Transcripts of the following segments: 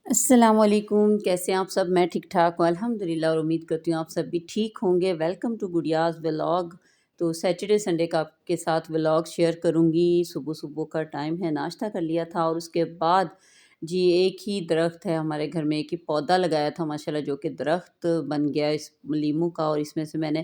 السلام علیکم، کیسے ہیں آپ سب؟ میں ٹھیک ٹھاک ہوں الحمدللہ، اور امید کرتی ہوں آپ سب بھی ٹھیک ہوں گے۔ Welcome to Gudiya's vlog. تو سیٹرڈے سنڈے کا آپ کے ساتھ ولاگ شیئر کروں گی۔ صبح صبح کا ٹائم ہے، ناشتہ کر لیا تھا، اور اس کے بعد جی ایک ہی درخت ہے ہمارے گھر میں، ایک ہی پودا لگایا تھا ماشاءاللہ، جو کہ درخت بن گیا اس لیموں کا، اور اس میں سے میں نے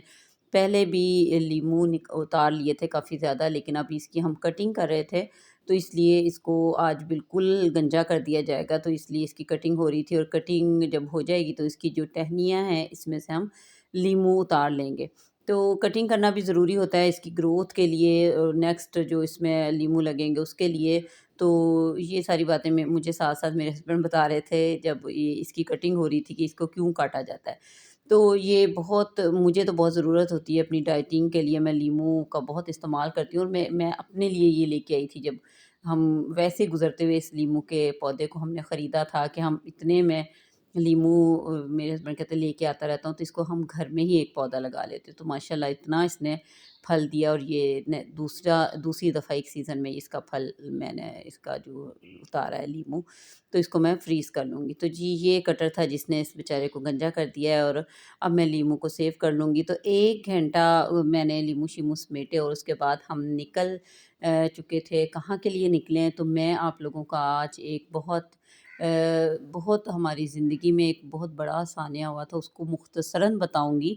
پہلے بھی لیموں اتار لیے تھے کافی زیادہ، لیکن اب اس کی ہم کٹنگ کر رہے تھے، تو اس لیے اس کو آج بالکل گنجا کر دیا جائے گا، تو اس لیے اس کی کٹنگ ہو رہی تھی، اور کٹنگ جب ہو جائے گی تو اس کی جو ٹہنیاں ہیں اس میں سے ہم لیموں اتار لیں گے۔ تو کٹنگ کرنا بھی ضروری ہوتا ہے اس کی گروتھ کے لیے، نیکسٹ جو اس میں لیموں لگیں گے اس کے لیے۔ تو یہ ساری باتیں مجھے ساتھ ساتھ میرے ہسبینڈ بتا رہے تھے جب اس کی کٹنگ ہو رہی تھی کہ اس کو کیوں کاٹا جاتا ہے۔ تو یہ بہت مجھے تو بہت ضرورت ہوتی ہے اپنی ڈائٹنگ کے لیے، میں لیموں کا بہت استعمال کرتی ہوں، اور میں اپنے لیے یہ لے کے آئی تھی جب ہم ویسے گزرتے ہوئے اس لیموں کے پودے کو ہم نے خریدا تھا کہ ہم اتنے میں لیموں میرے ہسبینڈ کہتے لے کے آتا رہتا ہوں، تو اس کو ہم گھر میں ہی ایک پودا لگا لیتے، تو ماشاءاللہ اتنا اس نے پھل دیا، اور یہ دوسری دفعہ ایک سیزن میں اس کا پھل میں نے اس کا جو اتارا ہے لیموں، تو اس کو میں فریز کر لوں گی۔ تو جی یہ کٹر تھا جس نے اس بیچارے کو گنجا کر دیا ہے، اور اب میں لیموں کو سیو کر لوں گی۔ تو 1 گھنٹہ میں نے لیموں شیموں سمیٹے، اور اس کے بعد ہم نکل چکے تھے۔ کہاں کے لیے نکلے ہیں تو میں آپ لوگوں کا آج ایک بہت ہماری زندگی میں ایک بہت بڑا ثانیہ ہوا تھا، اس کو مختصراً بتاؤں گی۔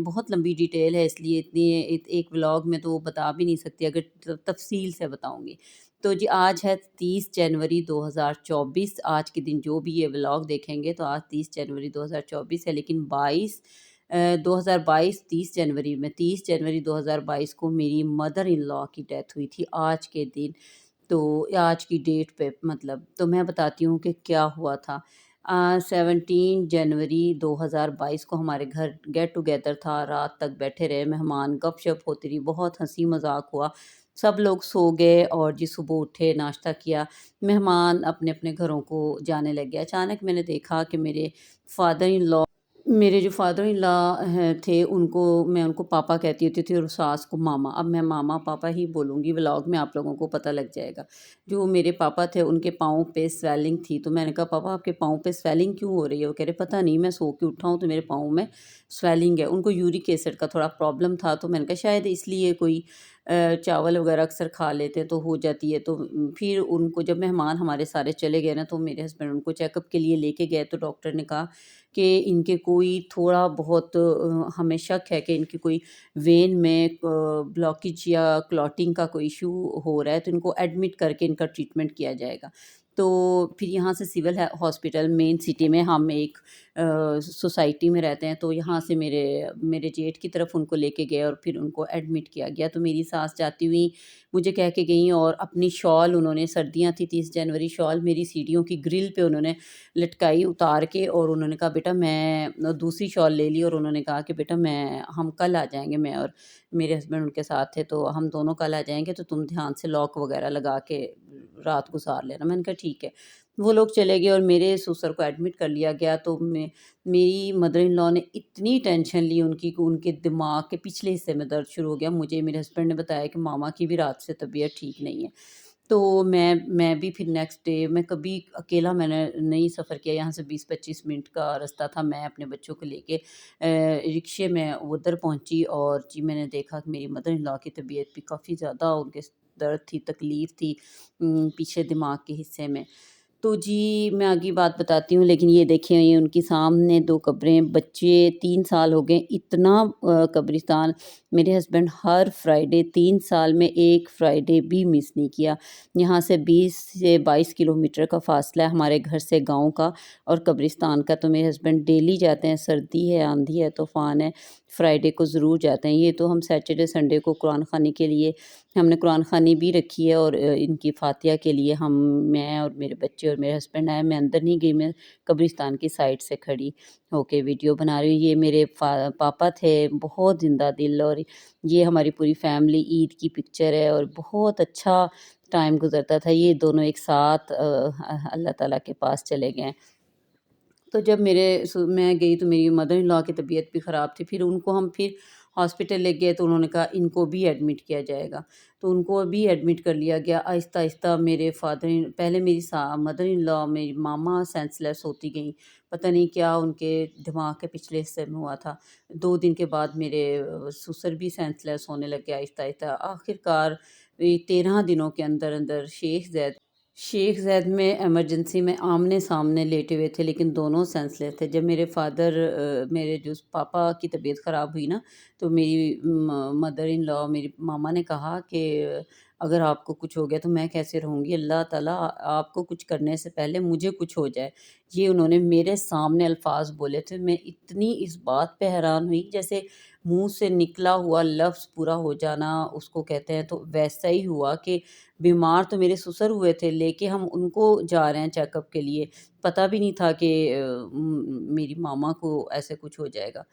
بہت لمبی ڈیٹیل ہے، اس لیے اتنی ایک ولاگ میں تو بتا بھی نہیں سکتی اگر تفصیل سے بتاؤں گی۔ تو جی آج ہے 30 جنوری 2024۔ آج کے دن جو بھی یہ ولاگ دیکھیں گے تو آج 30 جنوری 2024 ہے، لیکن 2022 30 جنوری 2022 کو میری مدر ان لا کی ڈیتھ ہوئی تھی آج کے دن۔ تو آج کی ڈیٹ پہ مطلب تو میں بتاتی ہوں کہ کیا ہوا تھا۔ 17 جنوری 2022 کو ہمارے گھر گیٹ ٹوگیدر تھا، رات تک بیٹھے رہے مہمان، گپ شپ ہوتی رہی، بہت ہنسی مذاق ہوا، سب لوگ سو گئے، اور جی صبح اٹھے ناشتہ کیا، مہمان اپنے اپنے گھروں کو جانے لگے۔ اچانک میں نے دیکھا کہ میرے جو فادر ان لا تھے، میں ان کو پاپا کہتی ہوتی تھی، اور ساس کو ماما۔ اب میں ماما پاپا ہی بولوں گی، ولاگ میں آپ لوگوں کو پتہ لگ جائے گا۔ جو میرے پاپا تھے ان کے پاؤں پہ سویلنگ تھی، تو میں نے کہا پاپا آپ کے پاؤں پہ سویلنگ کیوں ہو رہی ہے؟ وہ کہہ رہے پتہ نہیں، میں سو کے اٹھا ہوں تو میرے پاؤں میں سویلنگ ہے۔ ان کو یورک ایسڈ کا تھوڑا پرابلم تھا، تو میں نے کہا شاید اس لیے کوئی چاول وغیرہ اکثر کھا لیتے تو ہو جاتی ہے۔ تو پھر ان کو جب مہمان ہمارے سارے چلے گئے نا، تو میرے ہسبینڈ ان کو چیک اپ کے لیے لے کے گئے، تو ڈاکٹر نے کہا کہ ان کے کوئی تھوڑا بہت ہمیں شک ہے کہ ان کی کوئی وین میں بلاکیج یا کلاٹنگ کا کوئی ایشو ہو رہا ہے، تو ان کو ایڈمٹ کر کے ان کا ٹریٹمنٹ کیا جائے گا۔ تو پھر یہاں سے سول ہاسپٹل مین سٹی میں، ہم ایک سوسائٹی میں رہتے ہیں، تو یہاں سے میرے جیٹ کی طرف ان کو لے کے گئے، اور پھر ان کو ایڈمٹ کیا گیا۔ تو میری ساس جاتی ہوئی مجھے کہہ کے گئیں، اور اپنی شال انہوں نے، سردیاں تھی 30 جنوری، شال میری سیڑھیوں کی گرل پہ انہوں نے لٹکائی اتار کے، اور انہوں نے کہا بیٹا میں دوسری شال لے لی، اور انہوں نے کہا کہ بیٹا ہم کل آ جائیں گے، میں اور میرے ہسبینڈ ان کے ساتھ تھے، تو ہم دونوں کل آ جائیں گے، تو تم دھیان سے لاک وغیرہ لگا کے رات گزار لینا۔ میں نے کہا ٹھیک ہے۔ وہ لوگ چلے گئے، اور میرے سسر کو ایڈمٹ کر لیا گیا۔ تو میری مدر ان لا نے اتنی ٹینشن لی ان کی کہ ان کے دماغ کے پچھلے حصے میں درد شروع ہو گیا۔ مجھے میرے ہسبینڈ نے بتایا کہ ماما کی بھی رات سے طبیعت ٹھیک نہیں ہے۔ تو میں بھی پھر نیکسٹ ڈے، میں کبھی اکیلا میں نے نہیں سفر کیا، یہاں سے 20-25 منٹ کا راستہ تھا، میں اپنے بچوں کو لے کے رکشے میں ادھر پہنچی، اور جی میں نے دیکھا کہ میری مدر ان لا کی طبیعت بھی کافی زیادہ، ان کے درد تھی، تکلیف تھی پیچھے دماغ کے حصے میں۔ تو جی میں آگے بات بتاتی ہوں، لیکن یہ دیکھیں یہ ان کی سامنے 2 قبریں، بچے 3 سال ہو گئے، اتنا قبرستان میرے ہسبینڈ ہر فرائیڈے 3 سال میں ایک فرائیڈے بھی مس نہیں کیا۔ یہاں سے 20 سے 22 کلومیٹر کا فاصلہ ہے ہمارے گھر سے گاؤں کا اور قبرستان کا، تو میرے ہسبینڈ ڈیلی جاتے ہیں، سردی ہے، آندھی ہے، طوفان ہے، فرائیڈے کو ضرور جاتے ہیں۔ یہ تو ہم سیٹرڈے سنڈے کو قرآن خوانی کے لیے، ہم نے قرآن خوانی بھی رکھی ہے، اور ان کی فاتحہ کے لیے میں اور میرے بچے اور میرے ہسبینڈ آئے۔ میں اندر نہیں گئی، میں قبرستان کی سائڈ سے کھڑی ہو کے ویڈیو بنا رہی ہوں۔ یہ میرے پاپا تھے، بہت زندہ دل، اور یہ ہماری پوری فیملی عید کی پکچر ہے، اور بہت اچھا ٹائم گزرتا تھا۔ یہ دونوں ایک ساتھ اللہ تعالیٰ کے پاس چلے گئے۔ تو جب میں گئی تو میری مدر ان لا کی طبیعت بھی خراب تھی، پھر ان کو ہم ہاسپٹل لے گئے تو انہوں نے کہا ان کو بھی ایڈمٹ کیا جائے گا، تو ان کو بھی ایڈمٹ کر لیا گیا۔ آہستہ آہستہ میرے پہلے میری مدر ان لا میری ماما سینس لیس ہوتی گئیں، پتہ نہیں کیا ان کے دماغ کے پچھلے حصے میں ہوا تھا۔ 2 دن کے بعد میرے سسر بھی سینس لیس ہونے لگ گئے آہستہ آہستہ۔ آخر کار 13 دنوں کے اندر اندر شیخ زید میں ایمرجنسی میں آمنے سامنے لیٹے ہوئے تھے، لیکن دونوں سینس لیس تھے۔ جب میرے جو پاپا کی طبیعت خراب ہوئی نا، تو میری مدر ان لا میری ماما نے کہا کہ اگر آپ کو کچھ ہو گیا تو میں کیسے رہوں گی، اللہ تعالیٰ آپ کو کچھ کرنے سے پہلے مجھے کچھ ہو جائے۔ یہ انہوں نے میرے سامنے الفاظ بولے تھے۔ میں اتنی اس بات پہ حیران ہوئی، جیسے منہ سے نکلا ہوا لفظ پورا ہو جانا اس کو کہتے ہیں، تو ویسا ہی ہوا کہ بیمار تو میرے سسر ہوئے تھے، لے کے ہم ان کو جا رہے ہیں چیک اپ کے لیے، پتہ بھی نہیں تھا کہ میری ماما کو ایسے کچھ ہو جائے گا۔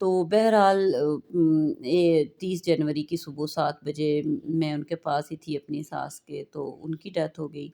تو بہرحال 30 جنوری کی صبح 7 بجے میں ان کے پاس ہی تھی اپنی ساس کے، تو ان کی ڈیتھ ہو گئی۔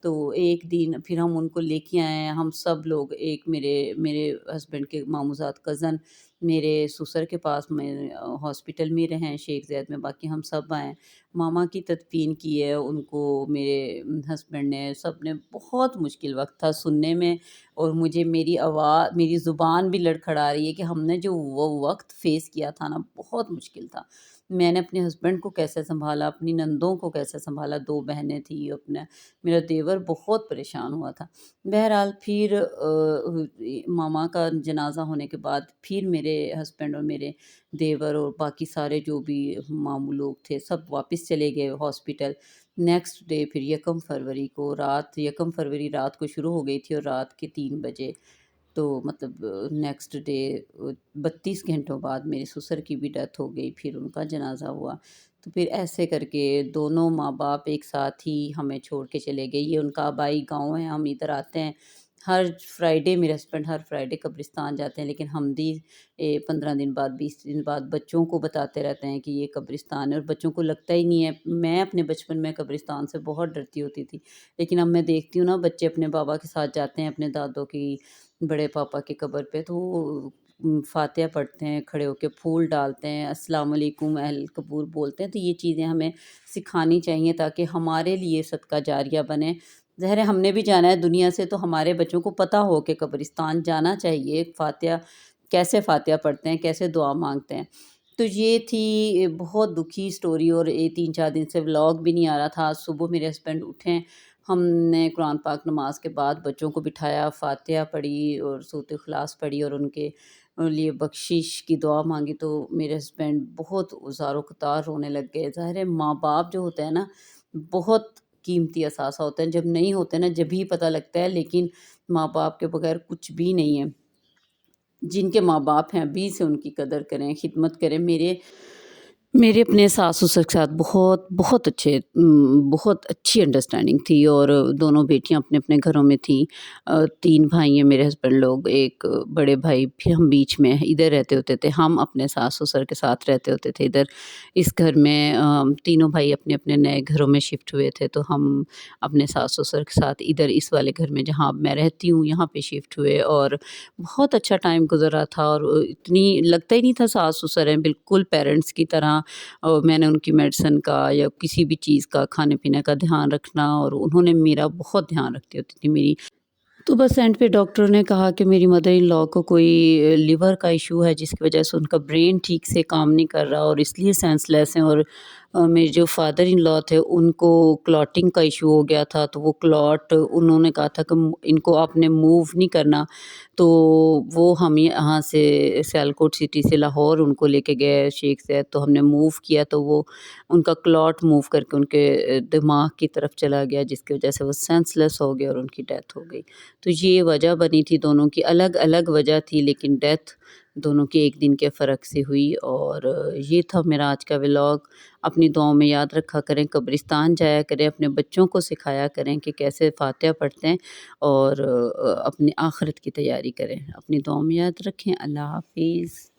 تو ایک دن پھر ہم ان کو لے کے آئے ہیں، ہم سب لوگ، ایک میرے ہسبینڈ کے ماموزاد کزن میرے سسر کے پاس میں ہاسپٹل میں رہیں شیخ زید میں، باقی ہم سب آئے۔ ماما کی تدفین کی ہے ان کو میرے ہسبینڈ نے، سب نے، بہت مشکل وقت تھا سننے میں، اور مجھے میری زبان بھی لڑکھڑا رہی ہے کہ ہم نے جو وہ وقت فیس کیا تھا نا، بہت مشکل تھا۔ میں نے اپنے ہسبینڈ کو کیسے سنبھالا، اپنی نندوں کو کیسے سنبھالا، 2 بہنیں تھیں، میرا دیور بہت پریشان ہوا تھا۔ بہرحال پھر ماما کا جنازہ ہونے کے بعد پھر میرے ہسبینڈ اور میرے دیور اور باقی سارے جو بھی ماموں لوگ تھے سب واپس چلے گئے ہاسپٹل۔ نیکسٹ ڈے پھر 1 فروری رات کو شروع ہو گئی تھی، اور رات کے 3 بجے، تو مطلب نیکسٹ ڈے 32 گھنٹوں بعد میرے سسر کی بھی ڈیتھ ہو گئی، پھر ان کا جنازہ ہوا۔ تو پھر ایسے کر کے دونوں ماں باپ ایک ساتھ ہی ہمیں چھوڑ کے چلے گئے۔ یہ ان کا آبائی گاؤں ہے، ہم ادھر آتے ہیں ہر فرائیڈے، میرے ہسبینڈ ہر فرائیڈے قبرستان جاتے ہیں، لیکن ہم بھی 15 دن بعد 20 دن بعد بچوں کو بتاتے رہتے ہیں کہ یہ قبرستان ہے، اور بچوں کو لگتا ہی نہیں ہے۔ میں اپنے بچپن میں قبرستان سے بہت ڈرتی ہوتی تھی، لیکن اب میں دیکھتی ہوں نا بچے اپنے بابا کے ساتھ جاتے ہیں اپنے دادوں کی، بڑے پاپا کی قبر پہ، تو وہ فاتحہ پڑھتے ہیں، کھڑے ہو کے پھول ڈالتے ہیں، السلام علیکم اہل قبور بولتے ہیں۔ تو یہ چیزیں ہمیں سکھانی چاہیے تاکہ ہمارے لیے صدقہ جاریہ بنے۔ ظاہر ہے ہم نے بھی جانا ہے دنیا سے، تو ہمارے بچوں کو پتہ ہو کہ قبرستان جانا چاہیے، فاتحہ کیسے فاتحہ پڑھتے ہیں، کیسے دعا مانگتے ہیں۔ تو یہ تھی بہت دکھی سٹوری، اور 3-4 دن سے ولاگ بھی نہیں آ رہا تھا۔ آج صبح میرے ہسبینڈ اٹھیں، ہم نے قرآن پاک نماز کے بعد بچوں کو بٹھایا، فاتحہ پڑھی اور سورۃ اخلاص پڑھی، اور ان کے لیے بخشش کی دعا مانگی، تو میرے ہسبینڈ بہت زار و قطار رونے لگ گئے۔ ظاہر ہے ماں باپ جو ہوتے ہیں نا، بہت قیمتی اثاثہ ہوتے ہیں، جب نہیں ہوتے نا جب ہی پتہ لگتا ہے، لیکن ماں باپ کے بغیر کچھ بھی نہیں ہے۔ جن کے ماں باپ ہیں ابھی سے ان کی قدر کریں، خدمت کریں۔ میرے اپنے ساس سسر کے ساتھ بہت اچھی انڈرسٹینڈنگ تھی، اور دونوں بیٹیاں اپنے اپنے گھروں میں تھیں۔ 3 بھائی ہیں میرے ہسبینڈ لوگ، ایک بڑے بھائی، پھر ہم بیچ میں ادھر رہتے ہوتے تھے، ہم اپنے ساس سسر کے ساتھ رہتے ہوتے تھے ادھر اس گھر میں۔ تینوں بھائی اپنے اپنے نئے گھروں میں شفٹ ہوئے تھے، تو ہم اپنے ساس سسر کے ساتھ ادھر اس والے گھر میں جہاں اب میں رہتی ہوں یہاں پہ شفٹ ہوئے، اور بہت اچھا ٹائم گزرا تھا، اور اتنی لگتا ہی نہیں تھا ساس سسر ہیں، بالکل پیرنٹس کی طرح۔ اور میں نے ان کی میڈیسن کا یا کسی بھی چیز کا، کھانے پینے کا دھیان رکھنا، اور انہوں نے میرا بہت دھیان رکھتی ہوتی تھی میری۔ تو بس اینڈ پہ ڈاکٹر نے کہا کہ میری مدر ان لا کو کوئی لیور کا ایشو ہے، جس کی وجہ سے ان کا برین ٹھیک سے کام نہیں کر رہا، اور اس لیے سینس لیس ہیں۔ اور میرے جو فادر ان لا تھے ان کو کلاٹنگ کا ایشو ہو گیا تھا، تو وہ کلاٹ انہوں نے کہا تھا کہ ان کو آپ نے موو نہیں کرنا، تو وہ ہم یہاں سے سیالکوٹ سٹی سے لاہور ان کو لے کے گئے شیخ زید، تو ہم نے موو کیا، تو وہ ان کا کلاٹ موو کر کے ان کے دماغ کی طرف چلا گیا، جس کی وجہ سے وہ سینس لیس ہو گئے اور ان کی ڈیتھ ہو گئی۔ تو یہ وجہ بنی تھی، دونوں کی الگ الگ وجہ تھی، لیکن ڈیتھ دونوں کی 1 دن کے فرق سے ہوئی۔ اور یہ تھا میرا آج کا ولاگ۔ اپنی دعاؤں میں یاد رکھا کریں، قبرستان جایا کریں، اپنے بچوں کو سکھایا کریں کہ کیسے فاتحہ پڑھتے ہیں، اور اپنی آخرت کی تیاری کریں۔ اپنی دعاؤں میں یاد رکھیں۔ اللہ حافظ۔